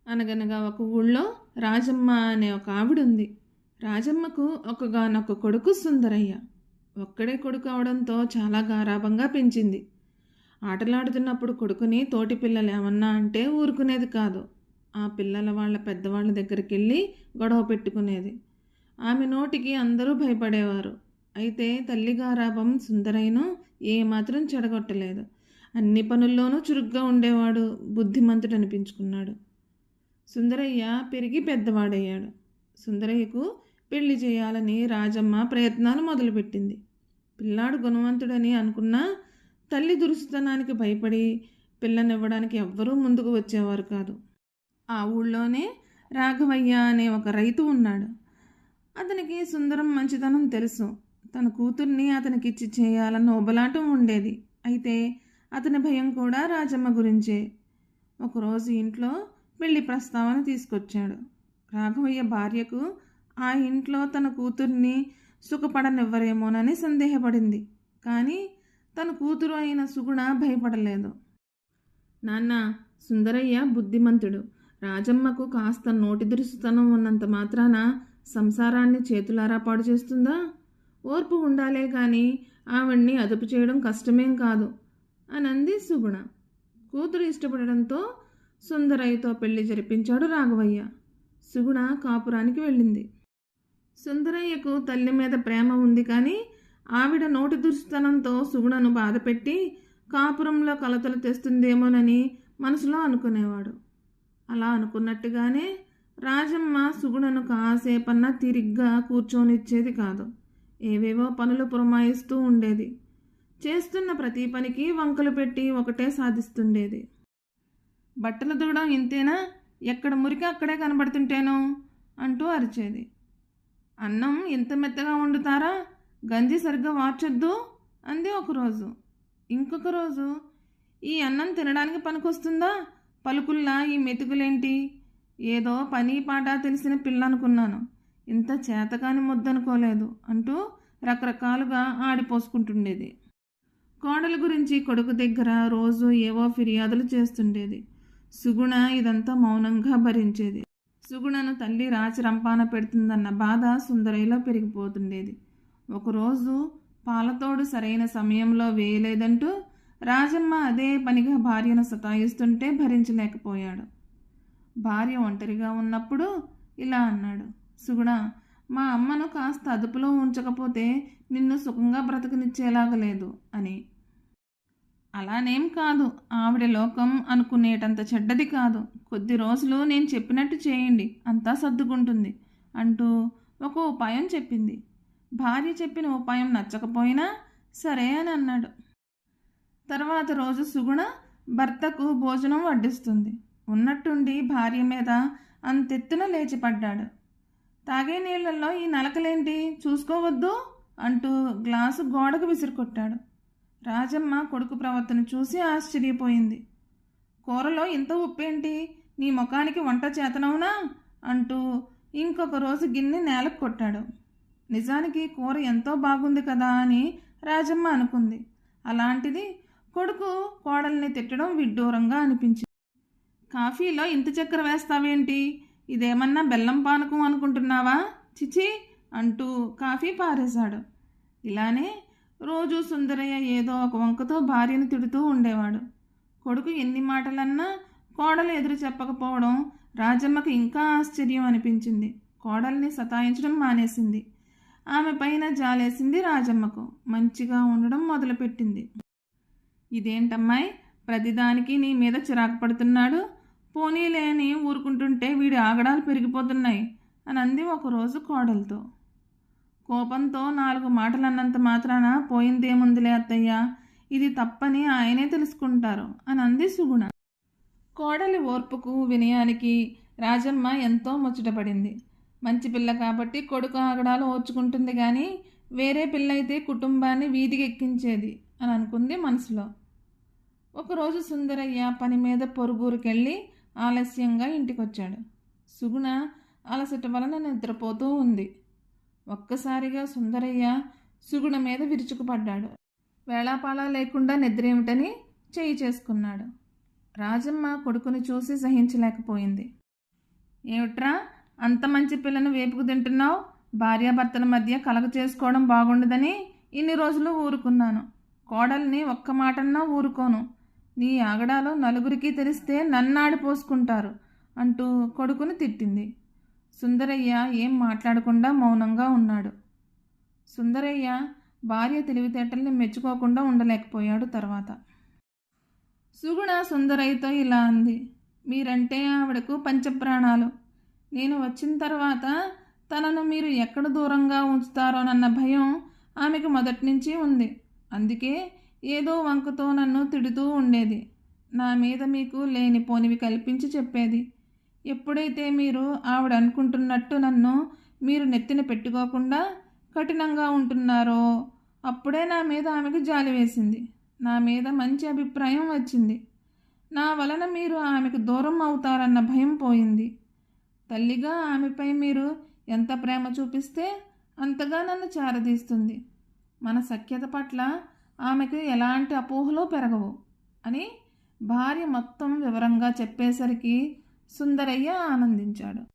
అనగనగా ఒక ఊళ్ళో రాజమ్మ అనే ఒక ఆవిడ ఉంది. రాజమ్మకు ఒకగానొక కొడుకు సుందరయ్య. ఒక్కడే కొడుకు అవడంతో చాలా గారాబంగా పెంచింది. ఆటలాడుతున్నప్పుడు కొడుకుని తోటి పిల్లలు ఏమన్నా అంటే ఊరుకునేది కాదు. ఆ పిల్లల వాళ్ళ పెద్దవాళ్ళ దగ్గరికి వెళ్ళి గొడవ పెట్టుకునేది. ఆమె నోటికి అందరూ భయపడేవారు. అయితే తల్లి గారాబం సుందరయ్యను ఏమాత్రం చెడగొట్టలేదు. అన్ని పనుల్లోనూ చురుగ్గా ఉండేవాడు, బుద్ధిమంతుడు అనిపించుకున్నాడు. సుందరయ్య పెరిగి పెద్దవాడయ్యాడు. సుందరయ్యకు పెళ్లి చేయాలని రాజమ్మ ప్రయత్నాలు మొదలుపెట్టింది. పిల్లాడు గుణవంతుడని అనుకున్నా తల్లి దురుసుతనానికి భయపడి పిల్లనివ్వడానికి ఎవ్వరూ ముందుకు వచ్చేవారు కాదు. ఆ ఊళ్ళోనే రాఘవయ్య అనే ఒక రైతు ఉన్నాడు. అతనికి సుందరం మంచితనం తెలుసు. తన కూతుర్ని అతనికిచ్చి చేయాలన్న ఉబలాటం ఉండేది. అయితే అతని భయం కూడా రాజమ్మ గురించే. ఒకరోజు ఇంట్లో పెళ్లి ప్రస్తావన తీసుకొచ్చాడు. రాఘవయ్య భార్యకు ఆ ఇంట్లో తన కూతుర్ని సుఖపడనివ్వరేమోనని సందేహపడింది. కానీ తన కూతురు అయిన సుగుణ భయపడలేదు. నాన్న, సుందరయ్య బుద్ధిమంతుడు. రాజమ్మకు కాస్త నోటి దురుసుతనం ఉన్నంత మాత్రాన సంసారాన్ని చేతులారా పాడు చేస్తుందా? ఓర్పు ఉండాలే కానీ ఆవిడ్ని అదుపు చేయడం కష్టమేం కాదు అని అంది సుగుణ. కూతురు ఇష్టపడడంతో సుందరయ్యతో పెళ్లి జరిపించాడు రాఘవయ్య. సుగుణ కాపురానికి వెళ్ళింది. సుందరయ్యకు తల్లి మీద ప్రేమ ఉంది కానీ ఆవిడ నోటి దురుస్తనంతో సుగుణను బాధపెట్టి కాపురంలో కలతలు తెస్తుందేమోనని మనసులో అనుకునేవాడు. అలా అనుకున్నట్టుగానే రాజమ్మ సుగుణను కాసేపన్నా తిరిగ్గా కూర్చొనిచ్చేది కాదు. ఏవేవో పనులు పురమాయిస్తూ ఉండేది. చేస్తున్న ప్రతి పనికి వంకలు పెట్టి ఒకటే సాధిస్తుండేది. బట్టలు దుగడం ఇంతేనా? ఎక్కడ మురికి అక్కడే కనబడుతుంటేనో అంటూ అరిచేది. అన్నం ఇంత మెత్తగా వండుతారా? గంజి సరిగ్గా వార్చొద్దు అంది ఒకరోజు. ఇంకొక రోజు, ఈ అన్నం తినడానికి పనికొస్తుందా? పలుకుల్లా ఈ మెతుకులేంటి? ఏదో పని పాట తెలిసిన పిల్ల అనుకున్నాను, ఇంత చేతకాని ముద్దనుకోలేదు అంటూ రకరకాలుగా ఆడిపోసుకుంటుండేది. కోడల గురించి కొడుకు దగ్గర రోజు ఏవో ఫిర్యాదులు చేస్తుండేది. సుగుణ ఇదంతా మౌనంగా భరించేది. సుగుణను తల్లి రాచి రంపాన పెడుతుందన్న బాధ సుందరయ్యలో పెరిగిపోతుండేది. ఒకరోజు పాలతోడు సరైన సమయంలో వేయలేదంటూ రాజమ్మ అదే పనిగా భార్యను సతాయిస్తుంటే భరించలేకపోయాడు. భార్య ఒంటరిగా ఉన్నప్పుడు ఇలా అన్నాడు. సుగుణ, మా అమ్మను కాస్త అదుపులో ఉంచకపోతే నిన్ను సుఖంగా బ్రతకనిచ్చేలాగా లేదు అని. అలానేం కాదు, ఆవిడ లోకం అనుకునేటంత చెడ్డది కాదు. కొద్ది రోజులు నేను చెప్పినట్టు చేయండి, అంతా సర్దుకుంటుంది అంటూ ఒక ఉపాయం చెప్పింది. భార్య చెప్పిన ఉపాయం నచ్చకపోయినా సరే అని అన్నాడు. తర్వాత రోజు సుగుణ భర్తకు భోజనం వడ్డిస్తుంది. ఉన్నట్టుండి భార్య మీద అంతెత్తున లేచిపడ్డాడు. తాగే నీళ్లలో ఈ నలకలేంటి, చూసుకోవద్దు అంటూ గ్లాసు గోడకు విసిరికొట్టాడు. రాజమ్మ కొడుకు ప్రవర్తన చూసి ఆశ్చర్యపోయింది. కూరలో ఇంత ఉప్పేంటి? నీ ముఖానికి వంట చేతనవునా అంటూ ఇంకొక రోజు గిన్నె నేలకు కొట్టాడు. నిజానికి కూర ఎంతో బాగుంది కదా అని రాజమ్మ అనుకుంది. అలాంటిది కొడుకు కోడల్ని తిట్టడం విడ్డూరంగా అనిపించింది. కాఫీలో ఇంత చక్కెర వేస్తావేంటి? ఇదేమన్నా బెల్లం పానకం అనుకుంటున్నావా? చిచి అంటూ కాఫీ పారేశాడు. ఇలానే రోజు సుందరయ్య ఏదో ఒక వంకతో భార్యను తిడుతూ ఉండేవాడు. కొడుకు ఎన్ని మాటలన్నా కోడలు ఎదురు చెప్పకపోవడం రాజమ్మకు ఇంకా ఆశ్చర్యం అనిపించింది. కోడల్ని సతాయించడం మానేసింది. ఆమె పైన జాలేసింది రాజమ్మకు. మంచిగా ఉండడం మొదలుపెట్టింది. ఇదేంటమ్మాయి, ప్రతిదానికి నీ మీద చిరాకు పడుతున్నాడు? పోనీలేని ఊరుకుంటుంటే వీడి ఆగడాలు పెరిగిపోతున్నాయి అని అంది ఒకరోజు కోడలతో. కోపంతో 4 మాటలు అన్నంత మాత్రాన పోయిందేముందిలే అత్తయ్య, ఇది తప్పని ఆయనే తెలుసుకుంటారు అని అంది సుగుణ. కోడలి ఓర్పుకు వినయానికి రాజమ్మ ఎంతో ముచ్చటపడింది. మంచి పిల్ల కాబట్టి కొడుకు ఆగడాలు ఓర్చుకుంటుంది కానీ వేరే పిల్ల అయితే కుటుంబాన్ని వీధికి ఎక్కించేది అని అనుకుంది మనసులో. ఒకరోజు సుందరయ్య పని మీద పొరుగురికెళ్ళి ఆలస్యంగా ఇంటికొచ్చాడు. సుగుణ అలసట వలన నిద్రపోతూ ఉంది. ఒక్కసారిగా సుందరయ్య సుగుణ మీద విరుచుకుపడ్డాడు. వేళాపాలా లేకుండా నిద్రేమిటని చేయి చేసుకున్నాడు. రాజమ్మ కొడుకుని చూసి సహించలేకపోయింది. ఏమిట్రా అంత మంచి పిల్లను వేపుకు తింటున్నావు? భార్యాభర్తల మధ్య కలగ చేసుకోవడం బాగుండదని ఇన్ని రోజులు ఊరుకున్నాను. కోడల్ని ఒక్క మాటన్నా ఊరుకోను. నీ ఆగడాలు నలుగురికి తెలిస్తే నన్నాడిపోసుకుంటారు అంటూ కొడుకుని తిట్టింది. సుందరయ్య ఏం మాట్లాడకుండా మౌనంగా ఉన్నాడు. సుందరయ్య భార్య తెలివితేటల్ని మెచ్చుకోకుండా ఉండలేకపోయాడు. తర్వాత సుగుణ సుందరయ్యతో ఇలా అంది. మీరంటే ఆవిడకు పంచప్రాణాలు. నేను వచ్చిన తర్వాత తనను మీరు ఎక్కడ దూరంగా ఉంచుతారోనన్న భయం ఆమెకు మొదటి నుంచి ఉంది. అందుకే ఏదో వంకతో నన్ను తిడుతూ ఉండేది. నా మీద మీకు లేనిపోనివి కల్పించి చెప్పేది. ఎప్పుడైతే మీరు ఆవిడ అనుకుంటున్నట్టు నన్ను మీరు నెత్తిన పెట్టుకోకుండా కఠినంగా ఉంటున్నారో అప్పుడే నా మీద ఆమెకు జాలి వేసింది. నా మీద మంచి అభిప్రాయం వచ్చింది. నా వలన మీరు ఆమెకు దూరం అవుతారన్న భయం పోయింది. తల్లిగా ఆమెపై మీరు ఎంత ప్రేమ చూపిస్తే అంతగా నన్ను చారదీస్తుంది. మన సఖ్యత పట్ల ఆమెకు ఎలాంటి అపోహలు పెరగవు అని భార్య మొత్తం వివరంగా చెప్పేసరికి సుందరయ్య ఆనందించాడు.